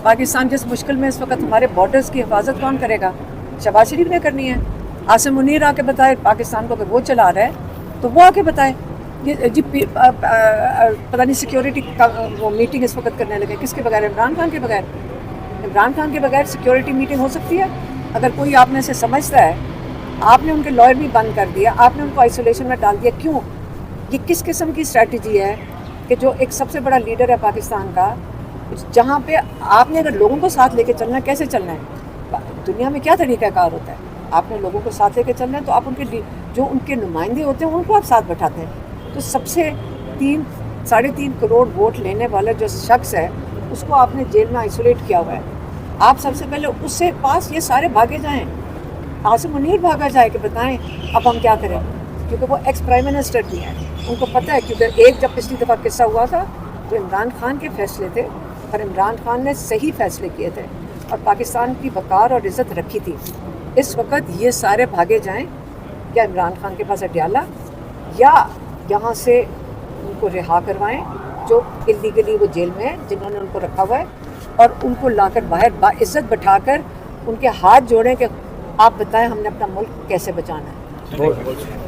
पाकिस्तान जिस मुश्किल में इस वक्त हमारे बॉर्डर्स की हिफाजत कौन करेगा? शहबाज शरीफ ने करनी है। आसिम मुनीर आके बताए पाकिस्तान को, अगर वो चला रहा है तो वो आके बताए। ये जी पता नहीं सिक्योरिटी का वो मीटिंग इस वक्त करने लगे, किसके बगैर? इमरान खान के बगैर। इमरान खान के बगैर सिक्योरिटी मीटिंग हो सकती है? अगर कोई आप में से समझता है, आपने उनके लॉयर भी बंद कर दिया, आपने उनको आइसोलेशन में डाल दिया, क्यों? ये किस किस्म की स्ट्रैटेजी है कि जो एक सबसे बड़ा लीडर है पाकिस्तान का, जहाँ पे आपने अगर लोगों को साथ लेके चलना है, कैसे चलना है? दुनिया में क्या तरीक़ाकार होता है? आपने लोगों को साथ लेके चलना है तो आप उनके जो उनके नुमाइंदे होते हैं उनको आप साथ बैठाते हैं। तो सबसे 3-3.5 करोड़ वोट लेने वाला जो शख्स है उसको आपने जेल में आइसोलेट किया हुआ है। आप सबसे पहले उससे पास ये सारे भागे जाएं, आसिम मुनीर भागा जाए कि बताएं अब हम क्या करें, क्योंकि वो एक्स प्राइम मिनिस्टर भी हैं, उनको पता है। क्योंकि एक जब पिछली दफ़ा किस्सा हुआ था तो इमरान खान के फैसले थे और इमरान खान ने सही फैसले किए थे और पाकिस्तान की वक़ार और इज़्ज़त रखी थी। इस वक्त ये सारे भागे जाएं, या इमरान खान के पास अड्याला, या यहाँ से उनको रिहा करवाएं जो इलीगली वो जेल में है, जिन्होंने उनको रखा हुआ है, और उनको लाकर बाहर बाइज़्ज़त बैठाकर उनके हाथ जोड़ें कि आप बताएं हमने अपना मुल्क कैसे बचाना है।